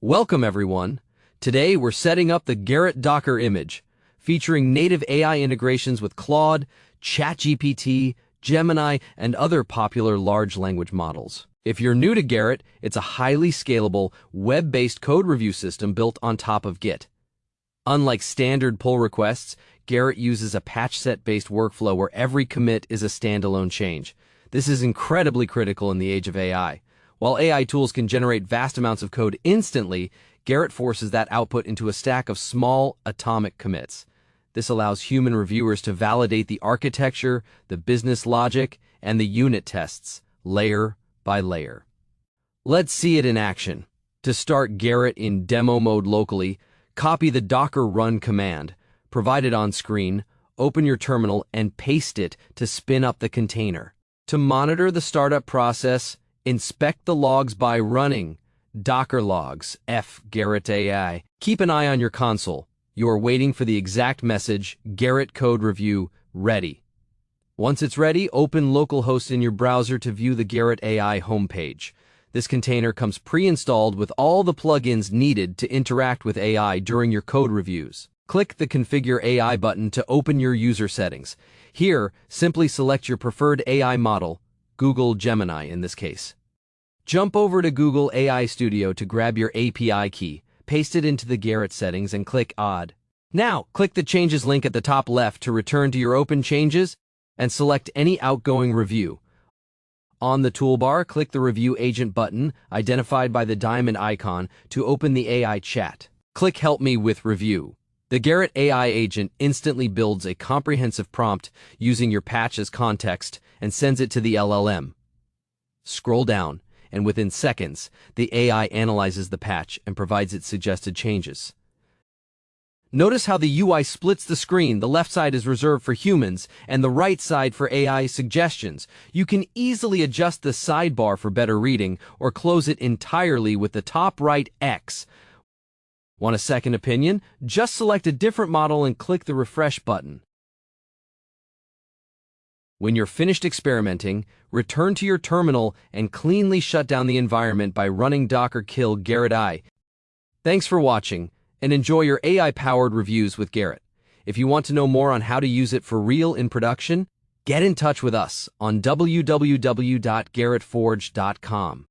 Welcome everyone. Today we're setting up the Gerrit Docker image, featuring native AI integrations with Claude, ChatGPT, Gemini, and other popular large language models. If you're new to Gerrit, it's a highly scalable, web-based code review system built on top of Git. Unlike standard pull requests, Gerrit uses a patchset-based workflow where every commit is a standalone change. This is incredibly critical in the age of AI. While AI tools can generate vast amounts of code instantly, Gerrit forces that output into a stack of small, atomic commits. This allows human reviewers to validate the architecture, the business logic, and the unit tests, layer by layer. Let's see it in action. To start Gerrit in demo mode locally, copy the Docker run command, provided on screen, open your terminal, and paste it to spin up the container. To monitor the startup process, inspect the logs by running Docker logs, Gerrit AI. Keep an eye on your console. You are waiting for the exact message, Gerrit Code Review, ready. Once it's ready, open localhost in your browser to view the Gerrit AI homepage. This container comes pre-installed with all the plugins needed to interact with AI during your code reviews. Click the Configure AI button to open your user settings. Here, simply select your preferred AI model, Google Gemini in this case. Jump over to Google AI Studio to grab your API key, paste it into the Gerrit settings, and click Add. Now, click the Changes link at the top left to return to your open changes and select any outgoing review. On the toolbar, click the Review Agent button, identified by the diamond icon, to open the AI chat. Click Help Me with Review. The Gerrit AI agent instantly builds a comprehensive prompt using your patch as context and sends it to the LLM. Scroll down, and within seconds, the AI analyzes the patch and provides its suggested changes. Notice how the UI splits the screen. The left side is reserved for humans and the right side for AI suggestions. You can easily adjust the sidebar for better reading or close it entirely with the top right X. Want a second opinion? Just select a different model and click the refresh button. When you're finished experimenting, return to your terminal and cleanly shut down the environment by running Docker kill Gerrit AI. Thanks for watching, and enjoy your AI-powered reviews with Gerrit. If you want to know more on how to use it for real in production, get in touch with us on www.gerritforge.com.